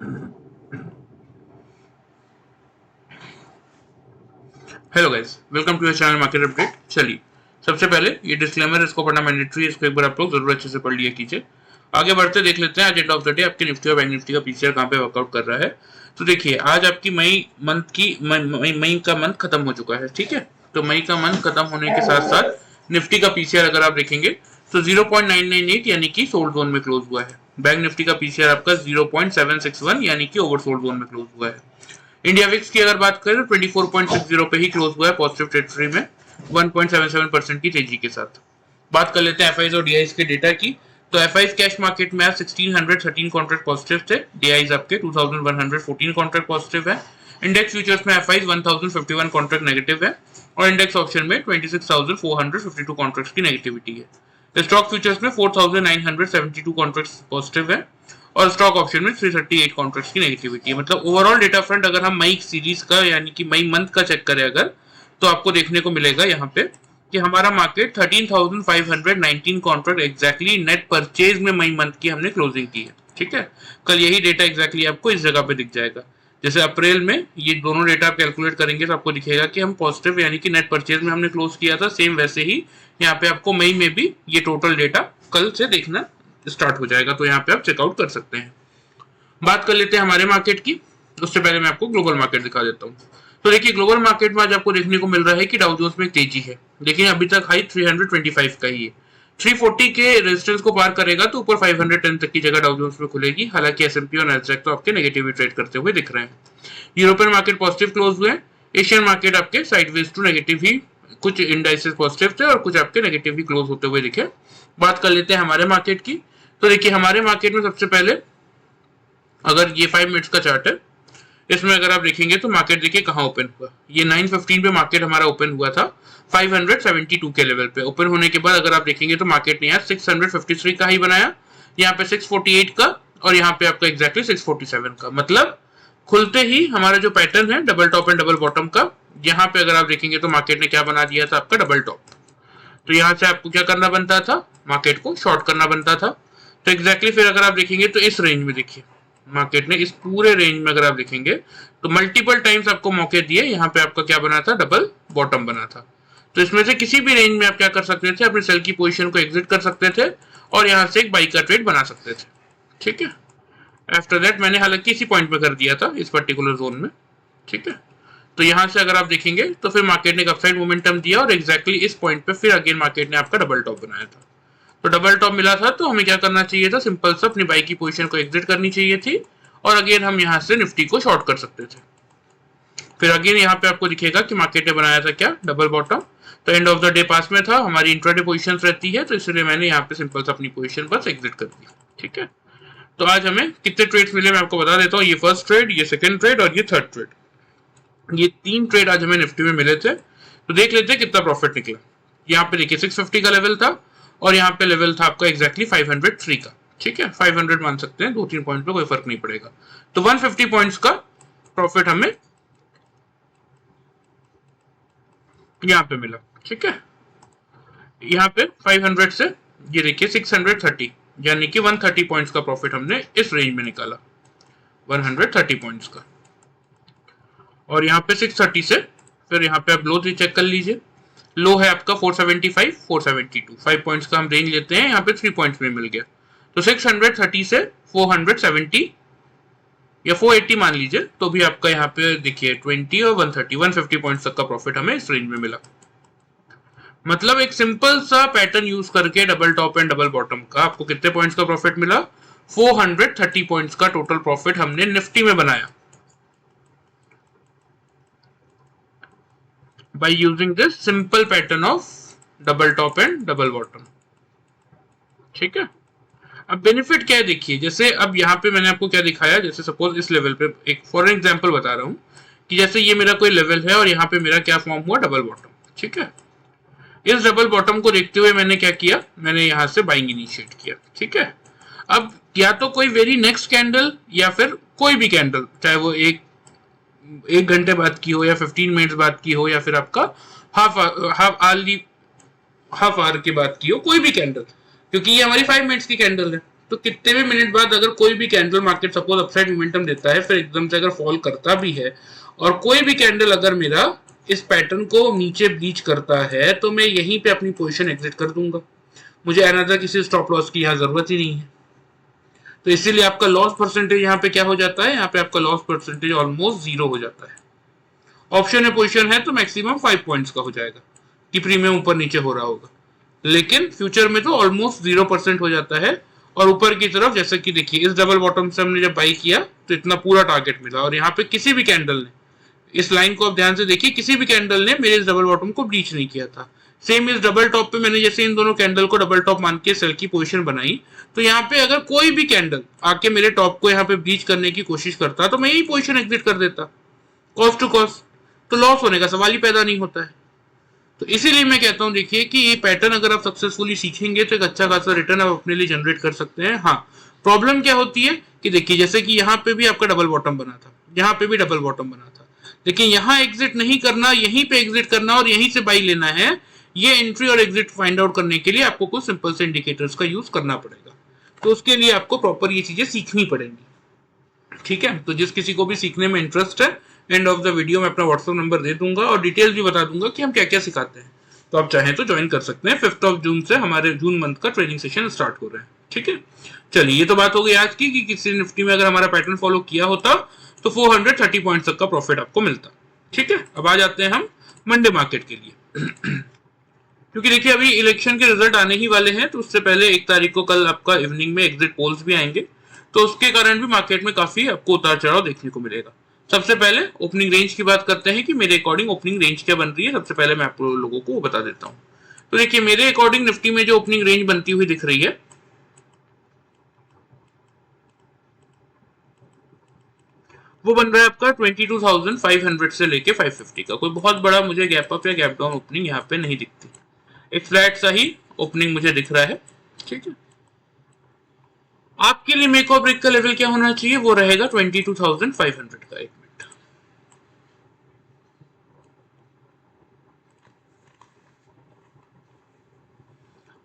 Hello guys, welcome to your channel market update. चलिए, सबसे पहले ये डिस्क्लेमर, इसको पढ़ना मैंडेटरी है, इसको एक बार आप लोग जरूर अच्छे से पढ़ लिया कीजिए। आगे बढ़ते देख लेते हैं आज एंड ऑफ द डे आपके निफ्टी और बैंक निफ्टी का पीसीआर कहाँ पे वर्कआउट कर रहा है। तो देखिए, आज आपकी मई का मंथ खत्म हो चुका है। ठीक है, तो मई का मंथ खत्म होने के साथ साथ निफ्टी का पीसीआर अगर आप देखेंगे तो 0.998 यानी कि सोल्ड जोन में क्लोज हुआ है। बैंक निफ्टी का पीसीआर आपका 0.761 यानी कि ओवरसोल्ड जोन में क्लोज हुआ है। इंडिया विक्स की अगर बात करें तो 24.60 पे ही क्लोज हुआ है पॉजिटिव टेरिटरी में 1.77% की तेजी के साथ। बात कर लेते हैं एफआईज और डीआईज के डेटा की। तो एफआईज कैश मार्केट में आज 1613 कॉन्ट्रैक्ट पॉजिटिव थे, डीआईज आपके 2114 कॉन्ट्रैक्ट पॉजिटिव है। इंडेक्स फ्यूचर्स में एफआईज 1051 कॉन्ट्रैक्ट नेगेटिव है और इंडेक्स ऑप्शन में 26,452 कॉन्ट्रैक्ट्स की नेगेटिविटी है। स्टॉक फ्यूचर्स में 4,972 कॉन्ट्रैक्ट्स पॉजिटिव है और स्टॉक ऑप्शन में 338 कॉन्ट्रैक्ट्स की नेगेटिविटी है। मतलब ओवरऑल डेटा फ्रंट अगर हम मई सीरीज का यानी कि मई मंथ का चेक करें अगर, तो आपको देखने को मिलेगा यहाँ पे कि हमारा market 13,519 contract exactly net purchase में मई मंथ की हमने क्लोजिंग की है। ठीक है, कल यही डेटा एग्जैक्टली आपको इस जगह पे दिख जाएगा। जैसे अप्रैल में ये दोनों डेटा आप कैलकुलेट करेंगे तो आपको दिखेगा कि हम पॉजिटिव यानी कि नेट परचेज में हमने क्लोज किया था। सेम वैसे ही यहाँ पे आपको मई में भी ये टोटल डेटा कल से देखना स्टार्ट हो जाएगा, तो यहाँ पे आप चेकआउट कर सकते हैं। बात कर लेते हैं हमारे मार्केट की। उससे पहले मैं आपको ग्लोबल मार्केट दिखा देता हूँ। तो देखिए, ग्लोबल मार्केट में आज आपको देखने को मिल रहा है कि डाउ जोन्स में तेजी है, लेकिन अभी तक हाई 325 का ही है। 340 के रेजिस्टेंस को पार करेगा तो ऊपर 510 तक की जगह डाउ जोन्स में खुलेगी। हालांकि एसएनपी और नैस्डैक तो आपके नेगेटिव ट्रेड करते हुए दिख रहे हैं। यूरोपियन मार्केट पॉजिटिव क्लोज हुए। एशियन मार्केट आपके साइडवेज टू नेगेटिव ही, कुछ इंडाइसेस पॉजिटिव थे और कुछ आपके नेगेटिव ही क्लोज होते हुए दिखे। बात कर लेते हैं हमारे मार्केट की। तो देखिए, हमारे मार्केट में सबसे पहले अगर ये 5 मिनट्स का चार्ट है, इसमें अगर आप देखेंगे तो मार्केट देखिए कहाँ ओपन हुआ। ये 9:15 पे मार्केट हमारा ओपन हुआ था 572 के लेवल पे। ओपन होने के बाद अगर आप देखेंगे तो मार्केट ने यहाँ 653 का ही बनाया, यहाँ पे 648 का और यहाँ पे आपका एग्जैक्टली 647 का। मतलब खुलते ही हमारा जो पैटर्न है double top and double bottom का, यहाँ पे अगर आप देखेंगे तो मार्केट ने क्या बना दिया था आपका डबल टॉप। तो यहाँ से आपको क्या करना बनता था, मार्केट को शॉर्ट करना बनता था। तो एग्जैक्टली फिर अगर आप देखेंगे तो इस रेंज में देखिए मार्केट ने इस पूरे रेंज में अगर आप देखेंगे तो मल्टीपल टाइम्स आपको मौके दिए। यहाँ पे आपका क्या बना था, डबल बॉटम बना था। तो इसमें से किसी भी रेंज में आप क्या कर सकते थे, अपने सेल की पोजीशन को एग्जिट कर सकते थे और यहाँ से एक बाई का ट्रेड बना सकते थे। ठीक है, आफ्टर दैट मैंने हालांकि इसी पॉइंट पे कर दिया था इस पर्टिकुलर जोन में। ठीक है, तो यहाँ से अगर आप देखेंगे तो फिर मार्केट ने एक अपसाइड मोमेंटम दिया और एग्जैक्टली इस पॉइंट पे फिर अगेन मार्केट ने आपका डबल टॉप बनाया था। तो डबल टॉप मिला था तो हमें क्या करना चाहिए था, सिंपल सा अपनी बाई की पोजीशन को एग्जिट करनी चाहिए थी और अगेन हम यहाँ से निफ्टी को शॉर्ट कर सकते थे। फिर अगेन यहाँ पे आपको दिखेगा कि मार्केट ने बनाया था क्या, डबल बॉटम। तो एंड ऑफ द डे पास में था, हमारी इंट्राडे पोजीशन रहती है तो इसलिए मैंने यहाँ पे सिंपल सा अपनी पोजीशन बस एग्जिट कर दी। ठीक है, तो आज हमें कितने ट्रेड्स मिले मैं आपको बता देता हूँ। ये फर्स्ट ट्रेड, ये सेकंड ट्रेड और ये थर्ड ट्रेड। ये 3 ट्रेड आज हमें निफ्टी में मिले थे। तो देख लेते हैं कितना प्रॉफिट निकला। यहाँ पे देखिए 650 का लेवल था और यहाँ पे लेवल था आपका एग्जैक्टली 503 का। ठीक है, 500 मान सकते हैं, 2-3 पॉइंट पे कोई फर्क नहीं पड़ेगा। तो 150 पॉइंट्स का प्रॉफिट हमें यहाँ पे मिला। ठीक है, यहाँ पे 500 से ये देखिए 630 यानी कि 130 पॉइंट्स का प्रॉफिट हमने इस रेंज में निकाला, 130 पॉइंट्स का। और यहाँ पे 630 से फिर यहाँ पे आप लो चेक कर लीजिए। लो है आपका 475, 472, 5 पॉइंट्स का हम रेंज लेते हैं, यहाँ पे 3 पॉइंट्स में मिल गया। तो 630 से 470 या 480 मान लीजिए, तो भी आपका यहाँ पे देखिए 20 और 150 पॉइंट्स तक का प्रॉफिट हमें इस रेंज में मिला। मतलब एक सिंपल सा पैटर्न यूज करके double top and double bottom का आपको कितने पॉइंट्स का प्रॉफिट मिला, 430 पॉइंट्स का टोटल प्रॉफिट हमने निफ्टी में बनाया by using this simple pattern of double top and double bottom। ठीक है, अब बेनिफिट क्या है देखिए। जैसे अब यहाँ पे मैंने आपको क्या दिखाया, जैसे सपोज इस लेवल पे एक फॉर एग्जांपल बता रहा हूँ कि जैसे ये मेरा कोई लेवल है और यहाँ पे मेरा क्या फॉर्म हुआ, डबल बॉटम। ठीक है, इस डबल बॉटम को देखते हुए मैंने क्या किया, मैंने यहाँ से बाइंग इनिशिएट किया। ठीक है, अब या तो कोई वेरी नेक्स्ट कैंडल या फिर कोई भी कैंडल, चाहे वो एक घंटे बाद की हो या 15 मिनट्स बाद की हो या फिर आपका हाफ आवर के बाद की हो, कोई भी कैंडल, क्योंकि ये हमारी 5 मिनट्स की कैंडल है। तो कितने भी मिनट बाद अगर कोई भी candle market suppose upside momentum देता है, फिर एकदम से अगर फॉल करता भी है और कोई भी कैंडल अगर मेरा इस पैटर्न को नीचे ब्रीच करता है, तो मैं यहीं पे अपनी पोजीशन एग्जिट कर दूंगा। मुझे अनदर किसी स्टॉप लॉस की यहाँ जरूरत ही नहीं है। तो इसीलिए आपका लॉस परसेंटेज यहाँ पे क्या हो जाता है, यहाँ पे आपका लॉस परसेंटेज ऑलमोस्ट 0 हो जाता है। ऑप्शन में पोजीशन है तो मैक्सिमम 5 पॉइंट्स का हो जाएगा कि प्रीमियम ऊपर नीचे हो रहा होगा, लेकिन फ्यूचर में तो ऑलमोस्ट 0% हो जाता है। और ऊपर की तरफ जैसे कि देखिए इस डबल बॉटम से हमने जब बाई किया तो इतना पूरा टारगेट मिला, और यहाँ पे किसी भी कैंडल ने, इस लाइन को आप ध्यान से देखिए, किसी भी कैंडल ने मेरे इस डबल बॉटम को ब्रीच नहीं किया था। सेम इस डबल टॉप पे मैंने जैसे इन दोनों कैंडल को डबल टॉप मान के सेल की पोजीशन बनाई, तो यहाँ पे अगर कोई भी कैंडल आके मेरे टॉप को यहाँ पे ब्रीच करने की कोशिश करता तो मैं यही पोजीशन एग्जिट कर देता, कॉस्ट टू कॉस्ट, तो लॉस होने का सवाल ही पैदा नहीं होता है। तो इसीलिए मैं कहता हूं देखिए कि ये पैटर्न अगर आप सक्सेसफुली सीखेंगे तो एक अच्छा खासा रिटर्न आप अपने लिए जनरेट कर सकते हैं। हाँ, प्रॉब्लम क्या होती है कि देखिए जैसे कि यहाँ पे भी आपका डबल बॉटम बना था, यहाँ पे भी डबल बॉटम बना था, लेकिन यहाँ एग्जिट नहीं करना, यहीं पे एग्जिट करना और यहीं से बाई लेना है। ये एंट्री और एग्जिट फाइंड आउट करने के लिए आपको कुछ सिंपल से इंडिकेटर्स का यूज करना पड़ेगा। तो उसके लिए आपको प्रॉपर ये चीजें सीखनी पड़ेंगी। ठीक है, तो जिस किसी को भी सीखने में इंटरेस्ट है, एंड ऑफ द वीडियो में अपना व्हाट्सएप नंबर दे दूंगा और डिटेल्स भी बता दूंगा कि हम क्या क्या सिखाते हैं। तो आप चाहें तो ज्वाइन कर सकते हैं। 5 जून से हमारे जून मंथ का ट्रेनिंग सेशन स्टार्ट हो रहा है। ठीक है, चलिए ये तो बात हो गई आज की कि किसी निफ्टी में अगर हमारा पैटर्न फॉलो किया होता तो 430 पॉइंट तक का प्रॉफिट आपको मिलता। ठीक है, अब आ जाते हैं हम मंडे मार्केट के लिए। क्योंकि देखिए अभी इलेक्शन के रिजल्ट आने ही वाले हैं, तो उससे पहले 1 तारीख को कल आपका इवनिंग में एग्जिट पोल्स भी आएंगे, तो उसके कारण भी मार्केट में काफी आपको उतार चढ़ाव देखने को मिलेगा। सबसे पहले ओपनिंग रेंज की बात करते हैं कि मेरे अकॉर्डिंग ओपनिंग रेंज क्या बन रही है। सबसे पहले मैं आप लोगों को बता देता हूं। तो देखिए मेरे अकॉर्डिंग निफ्टी में जो ओपनिंग रेंज बनती हुई दिख रही है, वो बन रहा है आपका 22,500 से लेके 550 का। कोई बहुत बड़ा मुझे गैप अप या गैप डाउन ओपनिंग यहाँ पे नहीं दिखती, एक फ्लैट सा ही ओपनिंग मुझे दिख रहा है। ठीक है, आपके लिए मेक और ब्रेक का लेवल क्या होना चाहिए, वो रहेगा 22,500 का। एक मिनट,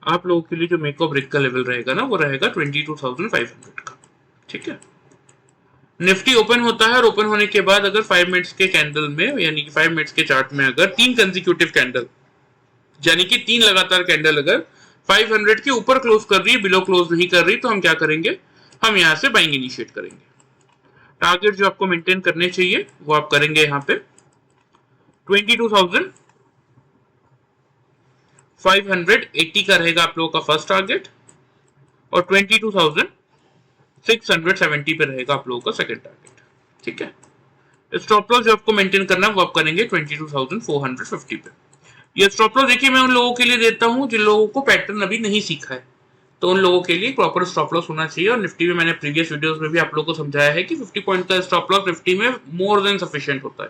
आप लोगों के लिए जो मेक और ब्रेक का लेवल रहेगा ना, वो रहेगा 22,500 का। ठीक है, निफ्टी ओपन होता है और ओपन होने के बाद अगर 5 मिनट्स के कैंडल में, यानी कि 5 मिनट्स के चार्ट में अगर 3 कंसेक्यूटिव कैंडल, यानी कि 3 लगातार कैंडल अगर 500 के ऊपर क्लोज कर रही है, बिलो क्लोज नहीं कर रही, तो हम क्या करेंगे, हम यहां से बाइंग इनिशिएट करेंगे। टारगेट जो आपको मेंटेन करने चाहिए वो आप करेंगे यहाँ पे 22,580 का रहेगा आप लोगों का फर्स्ट टारगेट, और 22,670 पे रहेगा आप लोगों का सेकंड टारगेट। ठीक है, स्टॉप लॉस जो आपको मेंटेन करना है वो आप करेंगे 22,450 पे। ये स्टॉप लॉस देखिए मैं उन लोगों के लिए देता हूं जिन लोगों को पैटर्न अभी नहीं सीखा है, तो उन लोगों के लिए प्रॉपर स्टॉप लॉस होना चाहिए। और निफ्टी में मैंने प्रीवियस वीडियोस में भी आप लोगों को समझाया है कि 50 पॉइंट का स्टॉप लॉस निफ्टी में मोर देन सफिशिएंट होता है।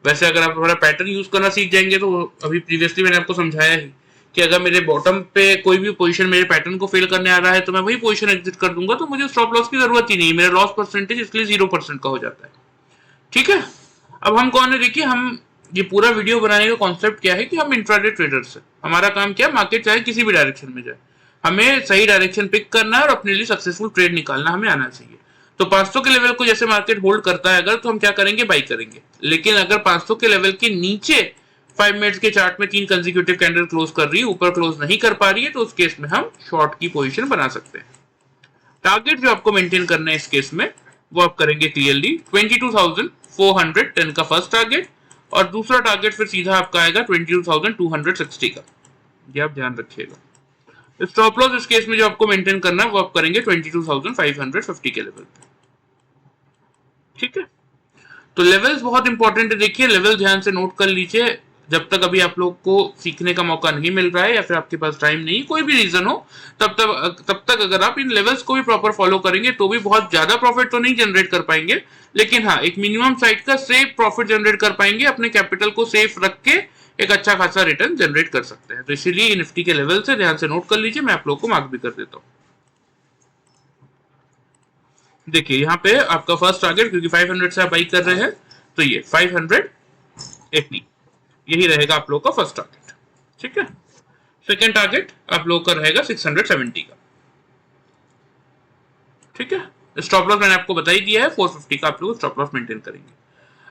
वैसे अगर आप थोड़ा पैटर्न यूज करना सीख जाएंगे तो अभी प्रीवियसली मैंने आपको समझाया ही कि अगर मेरे बॉटम पे कोई भी पोजीशन मेरे पैटर्न को फेल करने आ रहा है तो मैं वही पोजीशन एग्जिट कर दूंगा, तो मुझे स्टॉप लॉस की जरूरत ही नहीं है। मेरा लॉस परसेंटेज इसलिए 0% का हो जाता है। ठीक है, अब हम कौन है, देखिए हम ये पूरा वीडियो बनाने का कॉन्सेप्ट क्या है कि हम इंट्राडे ट्रेडर्स है। हमारा काम क्या, मार्केट चाहे किसी भी डायरेक्शन में जाए, हमें सही डायरेक्शन पिक करना है और अपने लिए सक्सेसफुल ट्रेड निकालना हमें आना चाहिए। तो 500 के लेवल को जैसे मार्केट होल्ड करता है अगर, तो हम क्या करेंगे, बाई करेंगे। लेकिन अगर 500 के लेवल के नीचे 5 मिनट्स के चार्ट में 3 कंसेक्यूटिव कैंडल क्लोज कर रही है, ऊपर क्लोज नहीं कर पा रही है, तो उस केस में हम शॉर्ट की पोजीशन बना सकते हैं। टारगेट जो आपको मेंटेन करना है इस केस में वो आप करेंगे क्लियरली 22,410 का फर्स्ट टारगेट, और दूसरा टारगेट फिर सीधा आपका आएगा 22,260 का। ये आप ध्यान रखिएगा। स्टॉप लॉस इस केस में जो आपको मेंटेन करना है वो आप करेंगे 22,550 के लेवल पे। ठीक है, तो लेवल्स बहुत इंपॉर्टेंट है। देखिए लेवल ध्यान से नोट कर लीजिए। जब तक अभी आप लोग को सीखने का मौका नहीं मिल रहा है या फिर आपके पास टाइम नहीं, कोई भी रीजन हो, तब तक अगर आप इन लेवल्स को भी प्रॉपर फॉलो करेंगे तो भी बहुत ज्यादा प्रॉफिट तो नहीं जनरेट कर पाएंगे, लेकिन हाँ एक मिनिमम साइड का सेफ प्रॉफिट जनरेट कर पाएंगे। अपने कैपिटल को सेफ रख के एक अच्छा खासा रिटर्न जनरेट कर सकते हैं। तो इसीलिए निफ्टी के लेवल से ध्यान से नोट कर लीजिए, मैं आप लोग को मार्क भी कर देता हूँ। देखिए यहाँ पे आपका फर्स्ट टारगेट, क्योंकि 500 से आप बाई कर रहे हैं, तो ये 580 यही रहेगा आप लोग का फर्स्ट टारगेट। ठीक है, सेकंड टारगेट आप लोग का रहेगा 670 का। ठीक है, स्टॉप लॉस मैंने आपको बता ही दिया है, 450 का आप लोग स्टॉप लॉस मेंटेन करेंगे।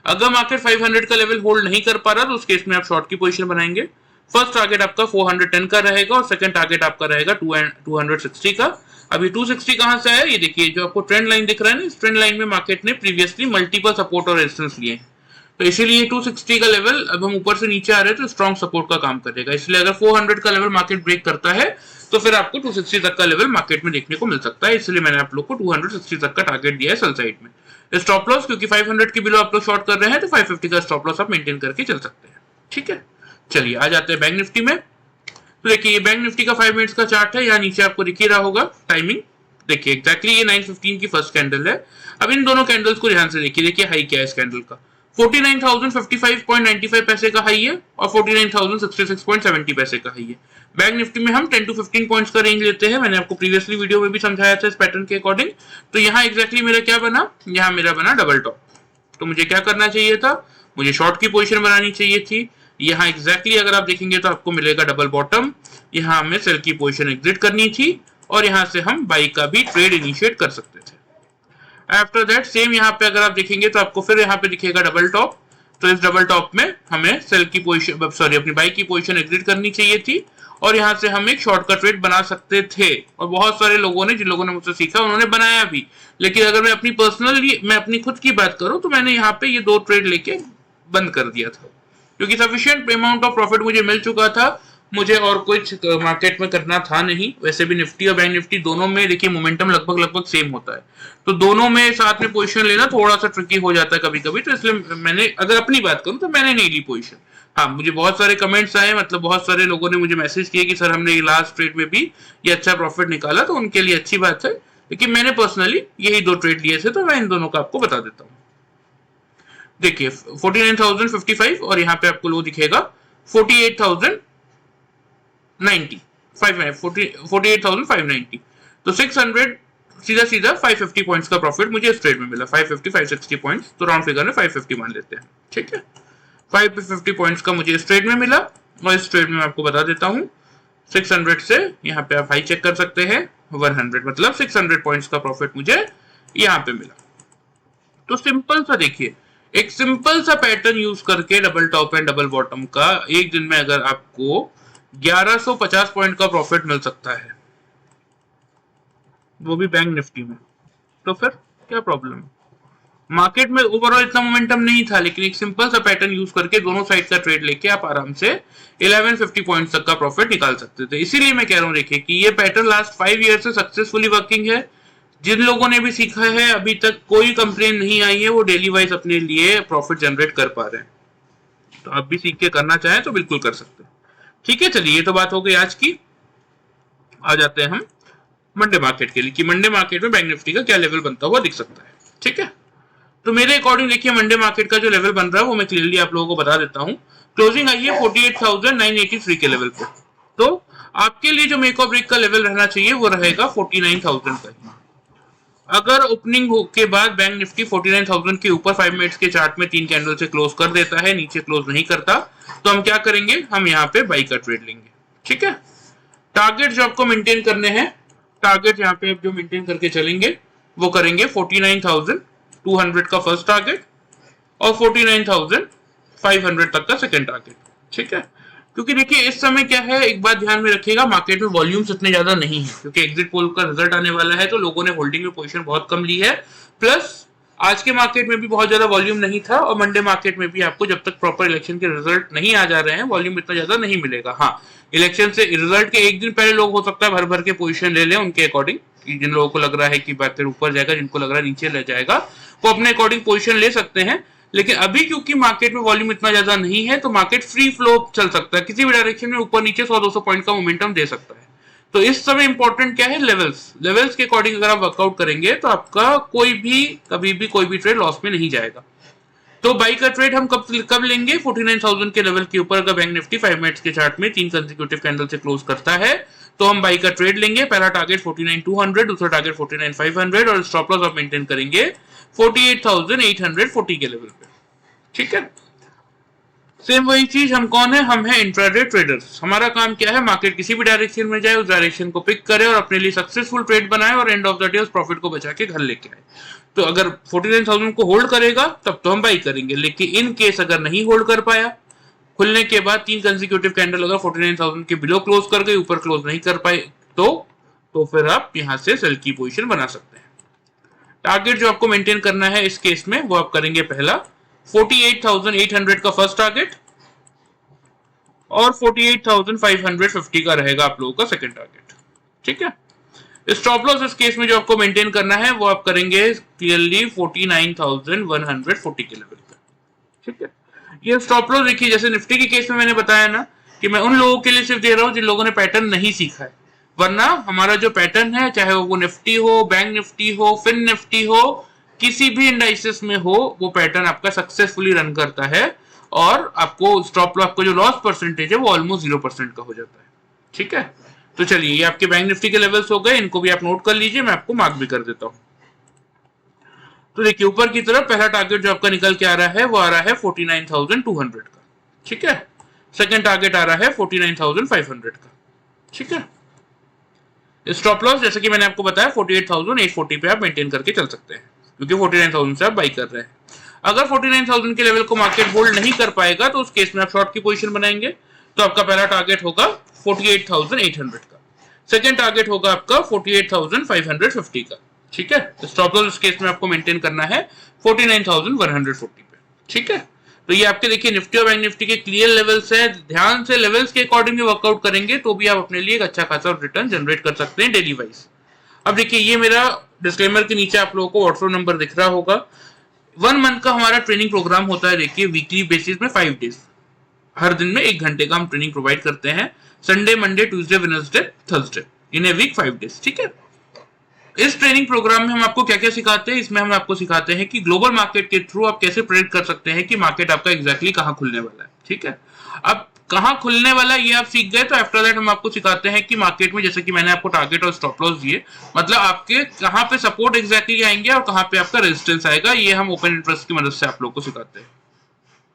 अगर मार्केट 500 का लेवल होल्ड नहीं कर पा रहा तो उस केस में आप शॉर्ट की पोजीशन बनाएंगे। फर्स्ट टारगेट आपका 410 का रहेगा और सेकंड टारगेट आपका रहेगा 260 का। अभी 260 कहां से आया, ये देखिए जो आपको ट्रेंड लाइन दिख रहा है ना, इस ट्रेंड लाइन में मार्केट ने प्रीवियसली मल्टीपल सपोर्ट और रेजिस्टेंस लिए, तो इसीलिए 260 का लेवल अब हम ऊपर से नीचे आ रहे हैं तो स्ट्रॉन्ग सपोर्ट का काम करेगा। इसलिए अगर 400 का लेवल मार्केट ब्रेक करता है तो फिर आपको 260 तक का लेवल मार्केट में देखने को मिल सकता है। इसलिए मैंने आप लोग को 260 तक का टारगेट दिया है सेल साइड में। स्टॉप लॉस क्योंकि 500 के बिलो आप लोग शॉर्ट कर रहे हैं तो 550 का स्टॉप लॉस आप मेंटेन करके चल सकते हैं। ठीक है, चलिए आ जाते हैं बैंक निफ्टी में। तो देखिए ये बैंक निफ्टी का 5 मिनट्स का चार्ट है, यहाँ नीचे आपको दिख ही रहा होगा टाइमिंग। देखिए एग्जैक्टली ये 9:15 की फर्स्ट कैंडल है। अब इन दोनों कैंडल्स को ध्यान से देखिए हाई क्या है इस कैंडल का, 49,055.95 पैसे का हाई है और 49,066.70 पैसे का हाई है। बैंक निफ्टी में हम 10 to 15 पॉइंट्स का रेंज लेते हैं, मैंने आपको प्रीवियसली वीडियो में भी समझाया था इस पैटर्न के अकॉर्डिंग। तो यहाँ एग्जैक्टली मेरा क्या बना, यहाँ मेरा बना डबल टॉप। तो मुझे क्या करना चाहिए था, मुझे शॉर्ट की पोजीशन बनानी चाहिए थी। यहाँ एग्जैक्टली अगर आप देखेंगे तो आपको मिलेगा डबल बॉटम, यहाँ हमें सेल की पोजीशन एग्जिट करनी थी और यहाँ से हम बाई का भी ट्रेड इनिशिएट कर सकते थे। आफ्टर दैट सेम यहाँ पे अगर आप देखेंगे तो आपको फिर यहाँ पे दिखेगा डबल टॉप। तो इस डबल टॉप में हमें सेल की पोजीशन अपनी बाई की पोजीशन एग्जिट करनी चाहिए थी और यहाँ से हम एक शॉर्ट का ट्रेड बना सकते थे। और बहुत सारे लोगों ने, जिन लोगों ने मुझसे सीखा उन्होंने बनाया भी। लेकिन अगर मैं अपनी पर्सनली, मैं अपनी खुद की बात करूं तो मैंने यहाँ पे ये 2 ट्रेड लेके बंद कर दिया था क्योंकि सफिशिएंट अमाउंट ऑफ प्रॉफिट मुझे मिल चुका था, मुझे और कुछ मार्केट में करना था नहीं। वैसे भी निफ्टी और बैंक निफ्टी दोनों में देखिए मोमेंटम लगभग सेम होता है, तो दोनों में साथ में पोजीशन लेना थोड़ा सा ट्रिकी हो जाता है कभी कभी। तो इसलिए मैंने, अगर अपनी बात करूं तो मैंने नहीं ली पोजीशन। हाँ, मुझे बहुत सारे कमेंट्स आए, मतलब बहुत सारे लोगों ने मुझे मैसेज किए कि सर हमने लास्ट ट्रेड में भी ये अच्छा प्रॉफिट निकाला, तो उनके लिए अच्छी बात है। लेकिन मैंने पर्सनली यही 2 ट्रेड लिए थे, तो मैं इन दोनों का आपको बता देता हूँ। देखिए 49,055 और यहाँ पे आपको लो दिखेगा 48,590, तो 600 सीधा 550 पॉइंट्स का प्रॉफिट मुझे इस ट्रेड में मिला। 550-560 पॉइंट्स, तो राउंड फिगर में 550 मान लेते हैं। ठीक है, 550 पॉइंट्स का मुझे इस ट्रेड में मिला और इस ट्रेड में मैं आपको बता देता हूँ 600 से यहाँ पे आप हाई चेक कर सकते हैं 100, मतलब 600 पॉइंट्स का प्रॉफिट मुझे यहाँ पे मिला। तो सिंपल सा देखिए, एक सिंपल सा पैटर्न यूज करके double top and double bottom का एक दिन में अगर आपको 1150 पॉइंट का प्रॉफिट मिल सकता है, वो भी बैंक निफ्टी में, तो फिर क्या प्रॉब्लम है। मार्केट में ओवरऑल इतना मोमेंटम नहीं था, लेकिन एक सिंपल सा पैटर्न यूज करके दोनों साइड का ट्रेड लेके आप आराम से 1150 पॉइंट्स तक का प्रॉफिट निकाल सकते थे। इसीलिए मैं कह रहा हूँ देखिए कि ये पैटर्न लास्ट 5 ईयर से सक्सेसफुली वर्किंग है। जिन लोगों ने भी सीखा है अभी तक कोई कंप्लेन नहीं आई है, वो डेली वाइज अपने लिए प्रॉफिट जनरेट कर पा रहे हैं। तो आप भी सीख के करना चाहें तो बिल्कुल कर सकते हैं। ठीक है, चलिए ये तो बात हो गई आज की। आ जाते हैं हम मंडे मार्केट के लिए कि मंडे मार्केट में बैंक निफ्टी का क्या लेवल बनता हुआ दिख सकता है। ठीक है, तो मेरे अकॉर्डिंग देखिए मंडे मार्केट का जो लेवल बन रहा है वो मैं क्लियरली आप लोगों को बता देता हूँ। क्लोजिंग आई है 48,983 के लेवल पे, तो आपके लिए जो मेक और ब्रेक का लेवल रहना चाहिए वो रहेगा 49,000 का। अगर ओपनिंग के बाद बैंक निफ्टी 49,000 के ऊपर 5 मिनट्स के चार्ट में 3 कैंडल से क्लोज कर देता है, नीचे क्लोज नहीं करता, तो हम क्या करेंगे, हम यहाँ पे बाई का ट्रेड लेंगे। ठीक है, टारगेट जो आपको मेंटेन करने हैं, टारगेट यहाँ पे आप जो मेंटेन करके चलेंगे वो करेंगे 49,200 का फर्स्ट टारगेट और 49,500 तक का सेकंड टारगेट। ठीक है, क्योंकि देखिए इस समय क्या है, एक बात ध्यान में रखिएगा, मार्केट में वॉल्यूम्स इतने ज्यादा नहीं है क्योंकि एग्जिट पोल का रिजल्ट आने वाला है, तो लोगों ने होल्डिंग में पोजीशन बहुत कम ली है। प्लस आज के मार्केट में भी बहुत ज्यादा वॉल्यूम नहीं था और मंडे मार्केट में भी आपको जब तक प्रॉपर इलेक्शन के रिजल्ट नहीं आ जा रहे हैं वॉल्यूम इतना ज्यादा नहीं मिलेगा। हाँ, इलेक्शन से रिजल्ट के एक दिन पहले लोग हो सकता है भर भर के पोजीशन ले लें उनके अकॉर्डिंग, जिन लोगों को लग रहा है कि मार्केट ऊपर जाएगा, जिनको लग रहा है नीचे ले जाएगा, वो अपने अकॉर्डिंग पोजीशन ले सकते हैं। लेकिन अभी क्योंकि मार्केट में वॉल्यूम इतना ज्यादा नहीं है तो मार्केट फ्री फ्लो चल सकता है, किसी भी डायरेक्शन में ऊपर नीचे 100-200 पॉइंट का मोमेंटम दे सकता है। तो इस समय इंपॉर्टेंट क्या है, लेवल्स के अकॉर्डिंग अगर आप वर्कआउट करेंगे तो आपका कोई भी कभी भी कोई भी ट्रेड लॉस में नहीं जाएगा। तो बाई का ट्रेड हम कब लेंगे, 49,000 के लेवल के ऊपर अगर बैंक निफ्टी 5 मिनट्स के चार्ट में 3 कंसेक्यूटिव कैंडल से क्लोज करता है तो हम बाई का ट्रेड लेंगे। पहला टारगेट 49,200, दूसरा टारगेट 49,500 और स्टॉप लॉस आप मेंटेन करेंगे 48,840 के लेवल पे। ठीक है, सेम वही चीज, हम कौन है, हम है इंट्राडे ट्रेडर्स। हमारा काम क्या है, मार्केट किसी भी डायरेक्शन में जाए उस डायरेक्शन को पिक करे और अपने लिए सक्सेसफुल ट्रेड बनाए और एंड ऑफ द डे उस प्रॉफिट को बचा के घर लेके आए। तो अगर 49,000 को होल्ड करेगा तब तो हम बाई करेंगे, लेकिन इन केस अगर नहीं होल्ड कर पाया, खुलने के बाद 3 कंसेक्यूटिव कैंडल अगर 49,000 के बिलो क्लोज कर गए, ऊपर क्लोज नहीं कर पाए, तो फिर आप यहां से सेल की पोजीशन बना सकते हैं। टारगेट जो आपको मेंटेन करना है इस केस में, वो आप करेंगे पहला 48,800 का फर्स्ट टारगेट और 48,550 का रहेगा आप लोगों का सेकंड टारगेट। ठीक है। स्टॉप लॉस इस केस में जो आपको मेंटेन करना है वो आप करेंगे क्लियरली 49,140 के लेवल पे। ठीक है। ये स्टॉप लॉस देखिए, जैसे निफ्टी के केस में मैंने बताया ना कि मैं उन लोगों के लिए सिर्फ दे रहा हूं जिन लोगों ने पैटर्न नहीं सीखा है, वरना हमारा जो पैटर्न है, चाहे वो निफ्टी हो, बैंक निफ्टी हो, फिन निफ्टी हो, किसी भी इंडाइसेस में हो, वो पैटर्न आपका सक्सेसफुली रन करता है और आपको स्टॉप लॉस, आपको जो लॉस परसेंटेज है वो ऑलमोस्ट 0% का हो जाता है। ठीक है। तो चलिए, ये आपके बैंक निफ्टी के लेवल्स हो गए, इनको भी आप नोट कर लीजिए, मैं आपको मार्क भी कर देता हूं। तो देखिए, ऊपर की तरफ पहला टारगेट जो आपका निकल के आ रहा है वो आ रहा है 49,200 का। ठीक है। सेकंड टारगेट आ रहा है 49,500 का। ठीक है। स्टॉप लॉस जैसे कि मैंने आपको बताया 48,840 पे आप मेंटेन करके चल सकते हैं, क्योंकि 49,000 से आप बाई कर रहे हैं। अगर 49,000 के लेवल को मार्केट होल्ड नहीं कर पाएगा तो उस केस में आप शॉर्ट की पोजीशन बनाएंगे। तो आपका पहला टारगेट होगा 48,800 का, सेकंड टारगेट होगा आपका 48,550 का। ठीक है। स्टॉप लॉस इस केस में आपको मेंटेन करना है 49,140 पे। ठीक है। तो ये आपके देखिए निफ्टी और बैंक निफ्टी के क्लियर लेवल्स है, ध्यान से लेवल्स के अकॉर्डिंग वर्कआउट करेंगे तो भी आप अपने लिए एक अच्छा खासा रिटर्न जनरेट कर सकते हैं डेली वाइज। अब देखिए, ये मेरा डिस्क्लेमर के नीचे आप लोगों को व्हाट्सएप नंबर दिख रहा होगा। 1 मंथ का हमारा ट्रेनिंग प्रोग्राम होता है, देखिए वीकली बेसिस में 5 डेज, हर दिन में 1 घंटे का हम ट्रेनिंग प्रोवाइड करते हैं, Sunday, Monday, Tuesday, Wednesday, Thursday, in a week 5 days. ठीक है। इस ट्रेनिंग प्रोग्राम में हम आपको क्या क्या सिखाते हैं, इसमें हम आपको सिखाते हैं कि ग्लोबल मार्केट के थ्रू आप कैसे प्रेडिक्ट कर सकते हैं कि मार्केट आपका एग्जैक्टली कहां खुलने वाला है। ठीक है। अब कहां खुलने वाला है ये आप सीख गए, तो आफ्टर दैट हम आपको सिखाते हैं कि मार्केट में, जैसे कि मैंने आपको टारगेट और स्टॉप लॉस दिए, मतलब आपके कहां पे सपोर्ट एग्जैक्टली आएंगे और कहां पे आपका रेजिस्टेंस आएगा, ये हम ओपन इंटरेस्ट की मदद से आप लोग को सिखाते हैं।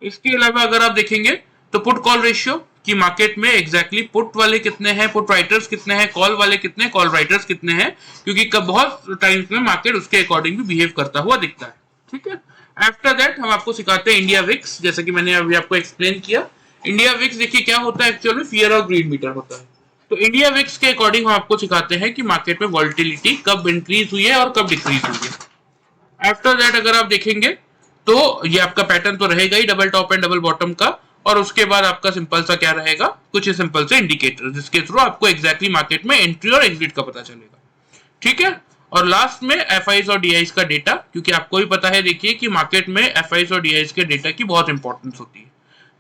इसके अलावा अगर आप देखेंगे तो पुट कॉल रेशियो कि मार्केट में एग्जैक्टली पुट वाले कितने हैं, पुट राइटर्स कितने हैं, कॉल वाले कितने, कॉल राइटर्स कितने हैं, क्योंकि बहुत टाइम्स में मार्केट उसके अकॉर्डिंग भी बिहेव करता हुआ दिखता है। ठीक है। आफ्टर दैट हम आपको सिखाते हैं इंडिया विक्स, जैसे कि मैंने अभी आपको एक्सप्लेन किया। इंडिया विक्स देखिए क्या होता है, एक्चुअली फियर और ग्रीड मीटर होता है। तो इंडिया विक्स के अकॉर्डिंग हम आपको सिखाते हैं कि मार्केट में वॉल्टिलिटी कब इंक्रीज हुई है और कब डिक्रीज हुई है। आफ्टर दैट अगर आप देखेंगे तो ये आपका पैटर्न तो रहेगा ही, double top and double bottom का, और उसके बाद आपका सिंपल सा क्या रहेगा, कुछ सिंपल से इंडिकेटर जिसके थ्रू आपको एग्जैक्टली मार्केट में एंट्री और एग्जिट का पता चलेगा। ठीक है। और लास्ट में एफआईज और डीआईज का डेटा, क्योंकि आपको भी पता है देखिए कि मार्केट में एफआईज और डीआईज के डेटा की बहुत इंपॉर्टेंस होती है।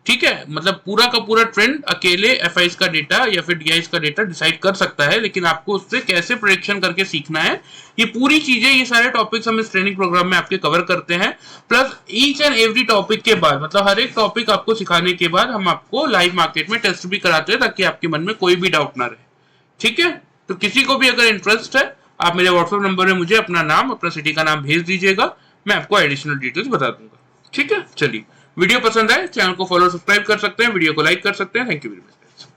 ठीक है। मतलब पूरा का पूरा ट्रेंड अकेले एफआईज का डेटा या फिर डीआईज का डेटा डिसाइड कर सकता है, लेकिन आपको उससे कैसे प्रेडिक्शन करके सीखना है, ये पूरी चीजें, ये सारे टॉपिक्स हम इस ट्रेनिंग प्रोग्राम में आपके कवर करते हैं। Plus each and every topic के बाद, मतलब हर एक टॉपिक आपको सिखाने के बाद हम आपको लाइव मार्केट में टेस्ट भी कराते हैं, ताकि आपके मन में कोई भी डाउट ना रहे। ठीक है। तो किसी को भी अगर इंटरेस्ट है, आप मेरे व्हाट्सएप नंबर में मुझे अपना नाम, अपना सिटी का नाम भेज दीजिएगा, मैं आपको एडिशनल डिटेल्स बता दूंगा। ठीक है। चलिए, वीडियो पसंद आए चैनल को फॉलो सब्सक्राइब कर सकते हैं, वीडियो को लाइक कर सकते हैं। Thank you very much.